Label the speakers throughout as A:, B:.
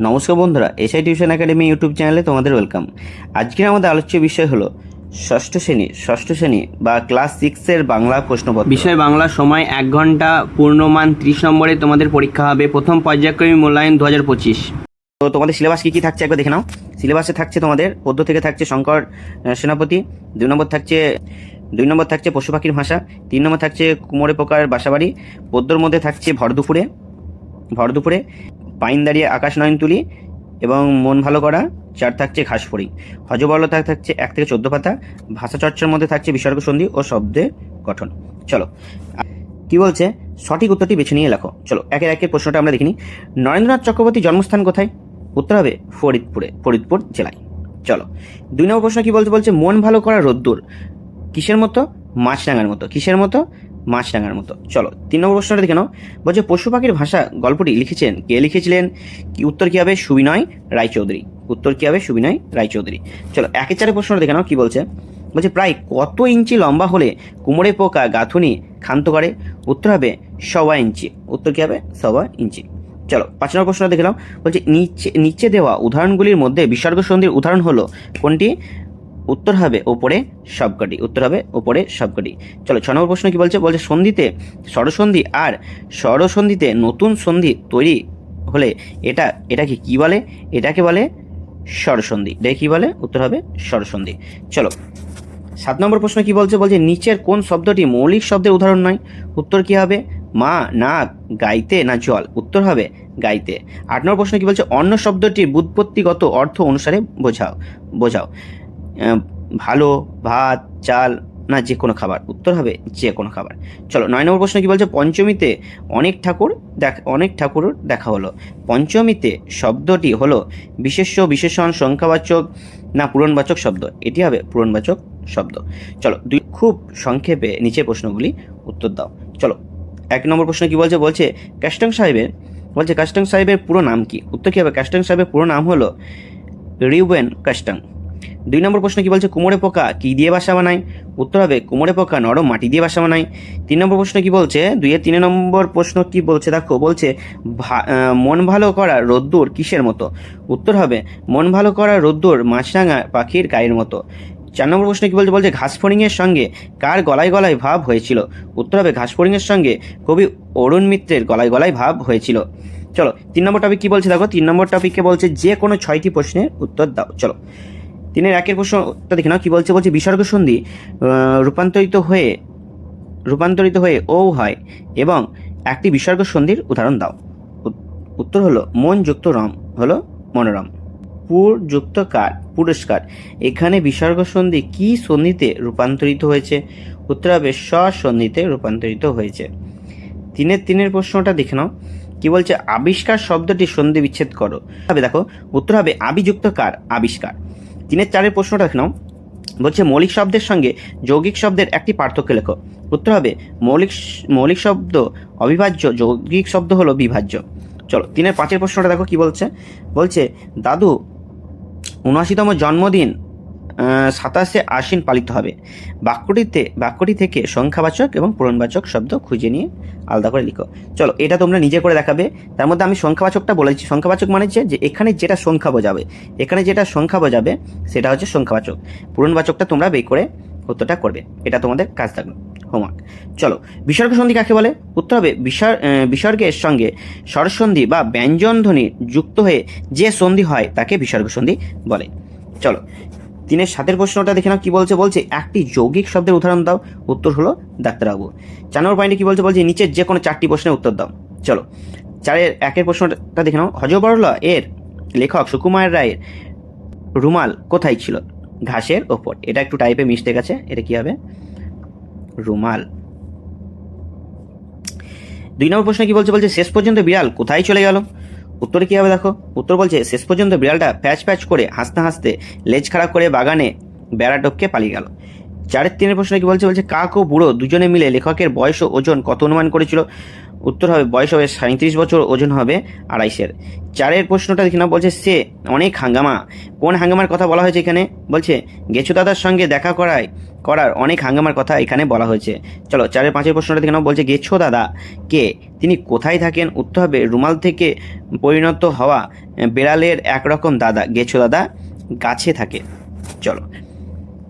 A: নমস্কার বন্ধুরা, SI tuition academy YouTube চ্যানেলে তোমাদের ওয়েলকাম। আজকের আমাদের আলোচ্য বিষয় হলো ষষ্ঠ শ্রেণী বা ক্লাস 6 এর বাংলা প্রশ্নপত্র।
B: বিষয় বাংলা, সময় 1 ঘন্টা, পূর্ণমান 30 নম্বরে তোমাদের পরীক্ষা হবে। প্রথম পর্যায়ক্রমিক মূল্যায়ন 2025।
A: তো তোমাদের সিলেবাস কী কী থাকছে একবার দেখে নাও। সিলেবাসে থাকছে তোমাদের পদ্য থেকে থাকছে শঙ্কর সেনাপতি, 2 নম্বর থাকছে পশু পাখির ভাষা, 3 নম্বর থাকছে কুমোরে পোকার বাসাবাড়ি, পদ্যর মধ্যে থাকছে ভর দুপুরে, পাইন দাঁড়িয়ে আকাশ নয়ন তুলি এবং মন ভালো করা, 4 থাকছে ঘাস ফড়িং, হজবরলতা থাকছে 1 থেকে 14 পাতা, ভাষা চর্চার মধ্যে থাকছে বিসর্গ সন্ধি ও শব্দের গঠন। চলো কি বলছে, সঠিক উত্তরটি বেছে নিয়ে লেখো। চলো একের একের প্রশ্নটা আমরা দেখিনি। নরেন্দ্রনাথ চক্রবর্তীর জন্মস্থান কোথায়? উত্তর হবে ফরিদপুর জেলায়। চলো 2 নম্বর প্রশ্ন কি বলছে মন ভালো করা রোদ্দুর কিসের মতো? মাছরাঙার মতো। কিসের মতো? মাছরাঙার মতো। চলো 3 নম্বর প্রশ্নটা দেখে নাও। বলছে পশু পাখির ভাষা গল্পটি কে লিখেছিলেন? কি উত্তর কি হবে? সুবিনয় রায়চৌধুরী। উত্তর কি হবে? সুবিনয় রায়চৌধুরী। চলো 1-4 প্রশ্নটা দেখে নাও কি বলছে প্রায় কত ইঞ্চি লম্বা হলে কুমড়ে পোকা গাঁথুনি ক্ষান্ত করে? উত্তর হবে 1.25 ইঞ্চি। উত্তর কি হবে? 1.25 ইঞ্চি। চলো 5 নম্বর প্রশ্নটা দেখে নাও। বলছে নিচে দেওয়া উদাহরণগুলির মধ্যে বিসর্গ সন্ধির উদাহরণ হলো কোনটি? উত্তর হবে ওপরে সবকটি। উত্তর হবে ওপরে সবকটি। চলো 6 নম্বর প্রশ্ন কি বলছে সন্ধিতে স্বরসন্ধি আর স্বরসন্ধিতে নতুন সন্ধি তৈরি হলে এটাকে কি বলে? এটাকে বলে স্বরসন্ধি। এটাকে কি বলে? উত্তর হবে স্বরসন্ধি। চলো 7 নম্বর প্রশ্ন কি বলছে নিচের কোন শব্দটি মৌলিক শব্দের উদাহরণ নয়? উত্তর কি হবে? মা, নাক, গাইতে না জল? উত্তর হবে গাইতে। 8 নম্বর প্রশ্ন কি বলছে অন্য শব্দটির ব্যুৎপত্তিগত অর্থ অনুসারে বোঝাও। ভালো, ভাত, চাল না যে কোনো খাবার? উত্তর হবে যে কোনো খাবার। চলো 9 নম্বর প্রশ্ন কি বলছে পঞ্চমীতে অনেক ঠাকুর দেখা হলো। পঞ্চমীতে শব্দটি হলো বিশেষ্য, বিশেষণ, সংখ্যাবাচক না পূরণবাচক শব্দ? এটি হবে পূরণবাচক শব্দ। চলো খুব সংক্ষেপে নিচে প্রশ্নগুলি উত্তর দাও। চলো 1 নম্বর প্রশ্ন কি বলছে কাস্টং সাহেবের পুরো নাম কি? উত্তর কি হবে? কাস্টং সাহেবের পুরো নাম হলো রিউবেন কাস্টং। 2 নম্বর প্রশ্ন কি বলছে কুমোরে পোকা কি দিয়ে বাসা বানায়? উত্তর হবে কুমোরে পোকা নরম মাটি দিয়ে বাসা বানায়। 3 নম্বর প্রশ্ন কি বলছে 2-3 নম্বর প্রশ্ন কি বলছে দেখো মন ভালো করা রোদ্দুর কিসের মতো? উত্তর হবে মন ভালো করা রোদ্দুর মাছরাঙা পাখির গায়ের মতো। 4 নম্বর প্রশ্ন কি বলছে ঘাস ফড়িংয়ের সঙ্গে কার গলায় গলায় ভাব হয়েছিল? উত্তর হবে ঘাস ফড়িংয়ের সঙ্গে কবি অরুণ মিত্রের গলায় গলায় ভাব হয়েছিল। চলো 3 নম্বর টপিক কি বলছে দেখো। 3 নম্বর টপিককে বলছে যে কোনো 6টি প্রশ্নের উত্তর দাও। চলো 3-এর 1-এর প্রশ্নটা দেখে নাও কি বলছে বিসর্গ সন্ধি রূপান্তরিত হয়ে ও হয় এবং একটি বিসর্গ সন্ধির উদাহরণ দাও। উত্তর হলো মন যুক্ত রম হলো মনোরম, পুর যুক্ত কার পুরস্কার। এখানে বিসর্গ সন্ধি কি সন্ধিতে রূপান্তরিত হয়েছে? উত্তর হবে সন্ধিতে রূপান্তরিত হয়েছে। 3-এর প্রশ্নটা দেখে নাও কি বলছে আবিষ্কার শব্দটি সন্ধি বিচ্ছেদ করো। দেখো উত্তর হবে আবিযুক্ত কার আবিষ্কার। 3-4 প্রশ্নটা দেখে নাও বলছে মৌলিক শব্দের সঙ্গে যৌগিক শব্দের একটি পার্থক্য লেখো। উত্তর হবে মৌলিক শব্দ অবিভাজ্য, যৌগিক শব্দ হলো বিভাজ্য। চলো 3-5 প্রশ্নটা দেখো কি বলছে দাদু 79তম জন্মদিন 27শে আশ্বিন পালিত হবে। বাক্যটি থেকে সংখ্যাবাচক এবং পূরণবাচক শব্দ খুঁজে নিয়ে আলাদা করে লিখো। চলো এটা তোমরা নিজে করে দেখাবে। তার মধ্যে আমি সংখ্যাবাচকটা বলেছি। সংখ্যাবাচক মানে যে এখানে যেটা সংখ্যা বোঝাবে সেটা হচ্ছে সংখ্যাবাচক। পূরণবাচকটা তোমরা বের করে উত্তরটা করবে। এটা তোমাদের কাজ থাকলো, হোমওয়ার্ক। চলো বিসর্গ সন্ধি কাকে বলে? উত্তর হবে বিসর্গের সঙ্গে স্বরসন্ধি বা ব্যঞ্জন ধ্বনি যুক্ত হয়ে যে সন্ধি হয় তাকে বিসর্গ সন্ধি বলে। চলো 3-7 প্রশ্নটা দেখে নাও কি বলছে একটি যৌগিক শব্দের উদাহরণ দাও। উত্তর হলো ডাক্তারবাবু। 4 নম্বর পয়েন্টে কি বলছে নিচের যে কোনো 4টি প্রশ্নের উত্তর দাও। চলো 4-1 প্রশ্নটা দেখে নাও হজবরল এর লেখক সুকুমার রায়ের রুমাল কোথায় ছিল? ঘাসের ওপর। এটা একটু টাইপে মিস্টেক আছে, এটা কি হবে? রুমাল। 2 নম্বর প্রশ্ন কি বলছে শেষ পর্যন্ত বিড়াল কোথায় চলে গেল? উত্তরে কি হবে দেখো। উত্তর বলছে শেষ পর্যন্ত বিড়ালটা প্যাচ করে হাসতে হাসতে লেজ খাড়া করে বাগানে বেড়া টপকে পালিয়ে গেল। 4-3 প্রশ্ন কি বলছে কাক ও বুড়ো দুজনে মিলে লেখকের বয়স ও ওজন কত অনুমান করেছিল? উত্তর হবে বয়স হবে 37 বছর, ওজন হবে 250। 4 প্রশ্নটা দেখে নাও, বলছে সে অনেক হাঙ্গামা। কোন হাঙ্গামার কথা বলা হয়েছে এখানে? বলছে গেছো দাদার সঙ্গে দেখা করার অনেক হাঙ্গামার কথা এখানে বলা হয়েছে। চলো 4 5 প্রশ্নটা দেখে নাও, বলছে গেছো দাদা কে, তিনি কোথায় থাকেন? উত্তর হবে রুমাল থেকে পরিণত হওয়া বেড়ালের একরকম দাদা। গেছো দাদা গাছে থাকে। চলো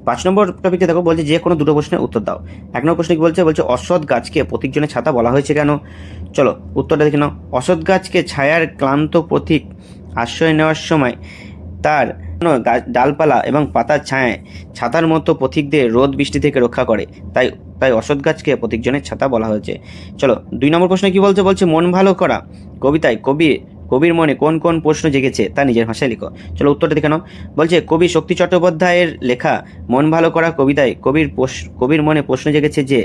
A: 5 নম্বর টপিকে দেখো, বলছে যে কোনো দুটো প্রশ্নের উত্তর দাও। 1 নম্বর প্রশ্ন কি বলছে? বলছে অশ্বত্থ গাছকে প্রতীকজনের ছাতা বলা হয়েছে কেন? চলো উত্তরটা দেখে নাও। অশ্বত্থ গাছকে ছায়ার ক্লান্ত প্রতীক আশ্রয় নেওয়ার সময় তার ডালপালা এবং পাতার ছায়ায় ছাতার মতো পথিকদের রোদ বৃষ্টি থেকে রক্ষা করে, তাই অশ্বত্থ গাছকে প্রতীকজনের ছাতা বলা হয়েছে। চলো 2 নম্বর প্রশ্ন কি বলছে? বলছে মন ভালো করা কবিতায় কবির মনে কোন কোন প্রশ্ন জেগেছে তা নিজের ভাষায় লিখো। চলো উত্তরটা দেখে নাও। বলছে কবি শক্তি চট্টোপাধ্যায়ের লেখা মন ভালো করা কবিতায় কবির মনে প্রশ্ন জেগেছে যে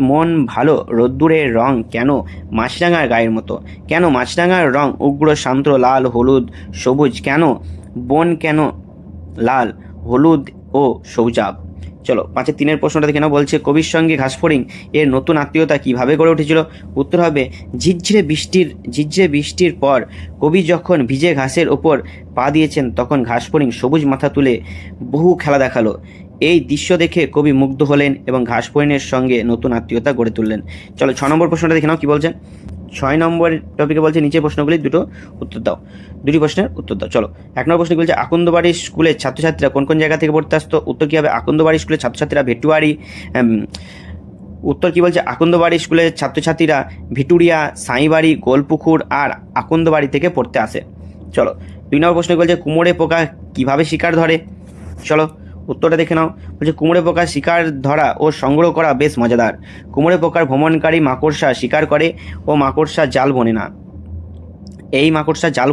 A: মন ভালো রোদ্দুরের রং কেন মাছরাঙার গায়ের মতো? কেন মাছরাঙার রং উগ্র শান্ত লাল হলুদ সবুজ? কেন বন কেন লাল হলুদ ও সবুজাব? চলো 5 3 প্রশ্নটা দেখে নাও। বলছে কবির সঙ্গে ঘাসফড়িং এর নতুন আত্মীয়তা কিভাবে গড়ে উঠেছিল? উত্তর হবে ঝিরঝিরে বৃষ্টির পর কবি যখন ভিজে ঘাসের ওপর পা দিয়েছেন তখন ঘাসফড়িং সবুজ মাথা তুলে বহু খেলা দেখালো। এই দৃশ্য দেখে কবি মুগ্ধ হলেন এবং ঘাসফড়িংয়ের সঙ্গে নতুন আত্মীয়তা গড়ে তুললেন। চলো 6 নম্বর প্রশ্নটা দেখে নাও কি বলছে। 6 নম্বর টপিকে বলছে নিচের প্রশ্নগুলি দুটো উত্তর দাও, দুটি প্রশ্নের উত্তর দাও। চলো 1 নম্বর প্রশ্ন বলছে আকন্দবাড়ি স্কুলের ছাত্রছাত্রীরা কোন কোন জায়গা থেকে পড়তে আসতো? উত্তর কি হবে? আকন্দবাড়ি স্কুলের ছাত্রছাত্রীরা উত্তর কি বলছে? আকন্দবাড়ি স্কুলের ছাত্রছাত্রীরা ভিটুরিয়া, সাঁইবাড়ি, গোলপুকুর আর আকন্দবাড়ি থেকে পড়তে আসে। চলো 2 নম্বর প্রশ্ন বলছে কুমোরে পোকা কিভাবে শিকার ধরে? চলো উত্তরটা দেখে নাও। বলছে কুমড়ে পোকার শিকার ধরা ও সংগ্রহ করা বেশ মজাদার। কুমড়ে পোকার ভ্রমণকারী মাকড়সা শিকার করে ও মাকড়সা জাল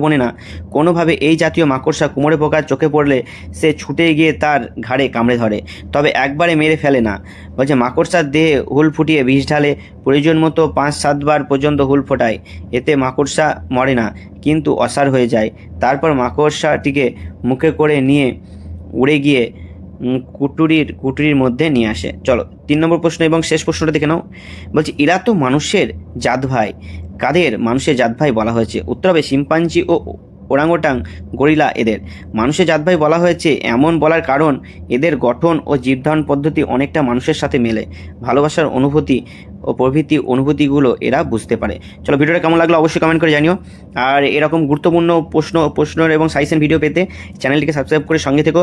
A: বোনে না। কোনোভাবে এই জাতীয় মাকড়সা কুমড়ে পোকার চোখে পড়লে সে ছুটে গিয়ে তার ঘাড়ে কামড়ে ধরে, তবে একবারে মেরে ফেলে না। বলছে মাকড়সার দেহে হুল ফুটিয়ে বিষ ঢালে, প্রয়োজন মতো 5-7 বার পর্যন্ত হুল ফোটায়। এতে মাকড়সা মরে না কিন্তু অসাড় হয়ে যায়। তারপর মাকড়সাটিকে মুখে করে নিয়ে উড়ে গিয়ে কুটুরির মধ্যে নিয়ে আসে। চলো 3 নম্বর প্রশ্ন এবং শেষ প্রশ্নটা দেখে নাও। বলছে এরা তো মানুষের জাত ভাই, কাদের মানুষের জাত ভাই বলা হয়েছে? উত্তর হবে শিম্পাঞ্জি ও ওরাংওটাং গরিলা এদের মানুষের জাত ভাই বলা হয়েছে। এমন বলার কারণ এদের গঠন ও জীবধারণ পদ্ধতি অনেকটা মানুষের সাথে মেলে। ভালোবাসার অনুভূতি ও প্রভৃতি অনুভূতিগুলো এরা বুঝতে পারে। চলো ভিডিওটা কেমন লাগলো অবশ্যই কমেন্ট করে জানিও। আর এরকম গুরুত্বপূর্ণ প্রশ্ন এবং সাজেশন ভিডিও পেতে চ্যানেলটিকে সাবস্ক্রাইব করে সঙ্গে থেকো।